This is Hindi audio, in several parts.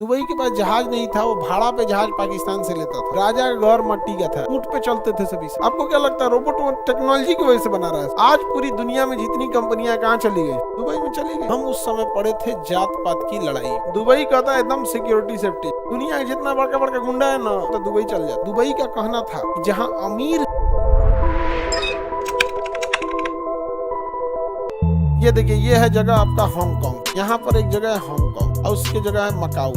दुबई के पास जहाज नहीं था, वो भाड़ा पे जहाज पाकिस्तान से लेता था। राजा का घर मट्टी का था, ऊंट पे चलते थे सभी से। आपको क्या लगता है रोबोट टेक्नोलॉजी की वजह से बना रहा है? आज पूरी दुनिया में जितनी कंपनियां कहाँ चली गई? दुबई में चली गई। हम उस समय पढ़े थे जात पात की लड़ाई। दुबई कहता है एकदम सिक्योरिटी सेफ्टी। दुनिया का जितना बड़का बड़का गुंडा है ना, तो दुबई चल जाए। दुबई का कहना था जहाँ अमीर, ये देखिए, ये है जगह आपका हांगकांग। यहाँ पर एक जगह है हांगकांग और उसकी जगह है मकाऊ।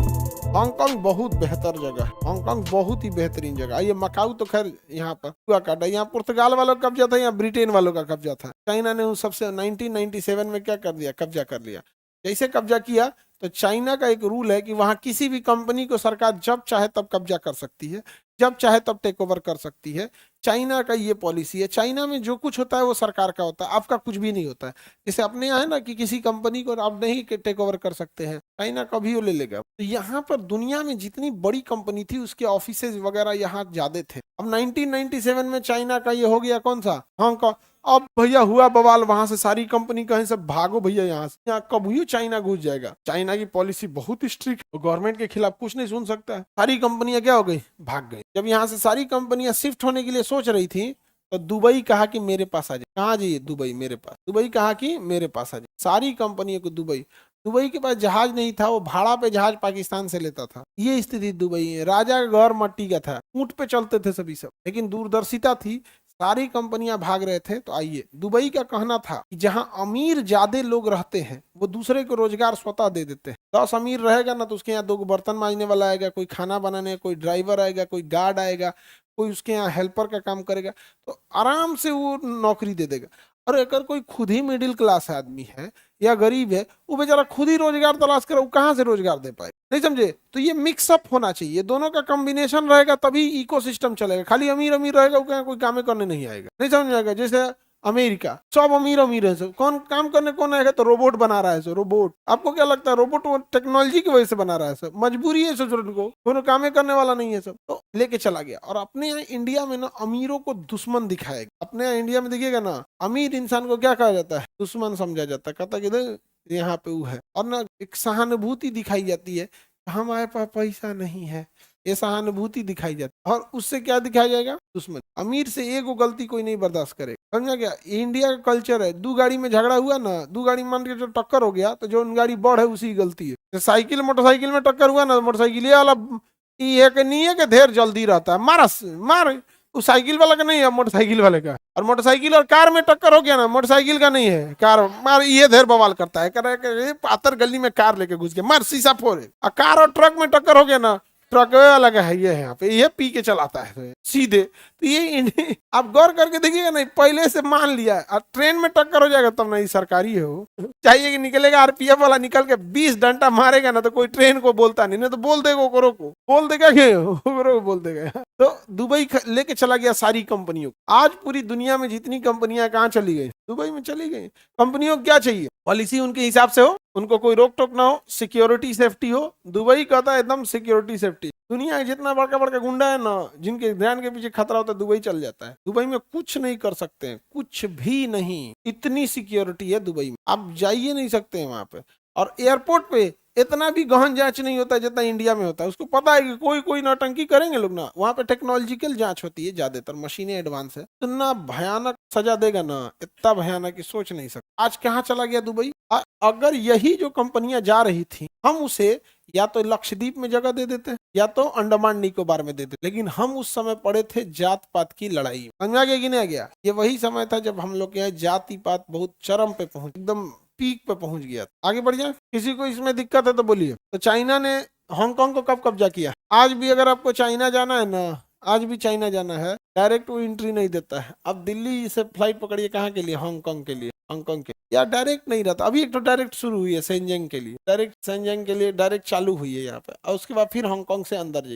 हांगकांग बहुत बेहतर जगह है, हांगकांग बहुत ही बेहतरीन जगह। ये मकाऊ तो खैर यहाँ पर हुआ काटा, यहाँ पुर्तगाल वालों का कब्जा था, यहाँ ब्रिटेन वालों का कब्जा था। चाइना ने उन सबसे 1997 में क्या कर दिया, कब्जा कर लिया। जैसे कब्जा किया तो चाइना का एक रूल है कि वहां किसी भी कंपनी को सरकार जब चाहे तब कब्जा कर सकती है, जब चाहे तब टेक ओवर कर सकती है। चाइना का ये पॉलिसी है। चाइना में जो कुछ होता है वो सरकार का होता है, आपका कुछ भी नहीं होता है। जैसे अपने यहाँ है ना कि किसी कंपनी को आप नहीं टेक ओवर कर सकते हैं, चाइना कभी वो ले लेगा। तो यहाँ पर दुनिया में जितनी बड़ी कंपनी थी उसके ऑफिसेज वगैरह यहाँ ज्यादा थे। अब 1997 में चाइना का ये हो गया कौन सा, हांगकांग। अब भैया हुआ बवाल, वहां से सारी कंपनी कहें सब भागो भैया यहाँ से। यहाँ कब हुई चाइना घुस जाएगा। चाइना की पॉलिसी बहुत स्ट्रिक्ट, गवर्नमेंट के खिलाफ कुछ नहीं सुन सकता है। सारी कंपनियां क्या हो गई, भाग गई। जब यहाँ से सारी कंपनियां शिफ्ट होने के लिए सोच रही थी तो दुबई कहा कि मेरे पास आ जाए। कहाँ जाइए, दुबई मेरे पास। दुबई कहा कि मेरे पास आ जाए। सारी कंपनियों को दुबई। दुबई के पास जहाज नहीं था, वो भाड़ा पे जहाज पाकिस्तान से लेता था। ये स्थिति दुबई है। राजा का घर मट्टी का था, ऊंट पे चलते थे सभी सब, लेकिन दूरदर्शिता थी, सारी कंपनियां भाग रहे थे। तो आइए, दुबई का कहना था कि जहां अमीर ज्यादा लोग रहते हैं वो दूसरे को रोजगार स्वतः दे देते हैं। 10 अमीर रहेगा ना तो उसके यहाँ 2 बर्तन मांजने वाला आएगा, कोई खाना बनाने, कोई ड्राइवर आएगा, कोई गार्ड आएगा, कोई उसके यहाँ हेल्पर का काम करेगा, तो आराम से वो नौकरी दे देगा। और अगर कोई खुद ही मिडिल क्लास आदमी है या गरीब है, वो बेचारा खुद ही रोजगार तलाश करे, वो कहाँ से रोजगार दे पाए? नहीं समझे? तो ये मिक्सअप होना चाहिए, दोनों का कॉम्बिनेशन रहेगा तभी इकोसिस्टम चलेगा। खाली अमीर अमीर रहेगा, वो कोई काम करने नहीं आएगा। नहीं समझ आएगा? जैसे अमेरिका, सब अमीर अमीर है, सब कौन काम करने कौन आएगा? तो रोबोट बना रहा है सो रोबोट। आपको क्या लगता है रोबोट टेक्नोलॉजी की वजह से बना रहा है? सब मजबूरी है, सब को कोनो काम करने वाला नहीं है, सब तो लेके चला गया। और अपने यहाँ इंडिया में ना अमीरों को दुश्मन दिखाएगा। अपने यहाँ इंडिया में देखिएगा ना, अमीर इंसान को क्या कहा जाता है, दुश्मन समझा जाता है। कहता कि यहाँ पे वो है, और ना एक सहानुभूति दिखाई जाती है, हमारे पास पैसा नहीं है, ये सहानुभूति दिखाई जाती है। और उससे क्या दिखाया जाएगा, दुश्मन। अमीर से एक गलती कोई नहीं बर्दाश्त करेगा। समझा क्या? इंडिया का कल्चर है। 2 गाड़ी में झगड़ा हुआ ना, 2 गाड़ी मान के जो टक्कर हो गया तो जो गाड़ी बढ़ है उसी की गलती है। तो साइकिल मोटरसाइकिल में टक्कर हुआ ना, मोटरसाइकिल ये वाला ये कि नहीं है कि ढेर जल्दी रहता है, मार उस साइकिल वाला का नहीं है, मोटरसाइकिल वाले का। और मोटरसाइकिल और कार में टक्कर हो गया ना, मोटरसाइकिल का नहीं है, कार मार, ये ढेर बवाल करता है। करे पातर गली में कार लेके घुस गया, मार शीशा फोड़े। और कार और ट्रक में टक्कर हो गया ना, ट्रक वाला का है ये, यहाँ पे ये पी के चलाता है सीधे। तो ये आप गौर करके देखिएगा नहीं, पहले से मान लिया है। और ट्रेन में टक्कर हो जाएगा तब नहीं, सरकारी है वो, चाहिए कि निकलेगा आरपीएफ वाला, निकल के 20 डंडा मारेगा ना तो कोई ट्रेन को बोलता नहीं तो बोल देगा ओकरो को, बोल देगा ओकरो को बोल देगा। तो दुबई लेके चला गया सारी कंपनियों को। आज पूरी दुनिया में जितनी कंपनियां कहाँ चली गई, दुबई में चली गई। कंपनियों को क्या चाहिए, पॉलिसी उनके हिसाब से हो, उनको कोई रोक टोक ना हो, सिक्योरिटी सेफ्टी हो। दुबई कहता है एकदम सिक्योरिटी सेफ्टी। दुनिया में जितना बड़का बड़का गुंडा है ना, जिनके ध्यान के पीछे खतरा होता है, दुबई चल जाता है। दुबई में कुछ नहीं कर सकते हैं, कुछ भी नहीं, इतनी सिक्योरिटी है दुबई में, आप जाइए नहीं सकते हैं वहां पे। और एयरपोर्ट पे इतना भी गहन जांच नहीं होता जितना इंडिया में होता है। उसको पता है कि कोई कोई नौटंकी करेंगे लोग ना, वहां पे टेक्नोलॉजिकल जांच होती है, ज्यादातर मशीनें एडवांस है। इतना भयानक सजा देगा ना, इतना भयानक कि सोच नहीं सकते। आज कहाँ चला गया दुबई। अगर यही जो कंपनियां जा रही थी, हम उसे या तो लक्षद्वीप में जगह दे देते या तो अंडमान निकोबार में दे देते, लेकिन हम उस समय पढ़े थे जात पात की लड़ाई। समझ आ गया कि नहीं आ गया? ये वही समय था जब हम लोग के यहाँ जाति पात बहुत चरम पे पहुंच, एकदम पीक पे पहुंच गया। आगे बढ़ जाए, किसी को इसमें दिक्कत है तो बोलिए। तो चाइना ने हांगकांग को कब कब्जा किया? आज भी अगर आपको चाइना जाना है ना, आज भी चाइना जाना है, डायरेक्ट वो एंट्री नहीं देता है। अब दिल्ली से फ्लाइट पकड़िए, कहाँ के लिए, हांगकांग के लिए। हांगकांग के या डायरेक्ट नहीं रहता। अभी एक तो डायरेक्ट शुरू हुई है शेंजन के लिए, डायरेक्ट शेंजन के लिए डायरेक्ट चालू हुई है यहाँ पे, और उसके बाद फिर हांगकांग से अंदर जाइए।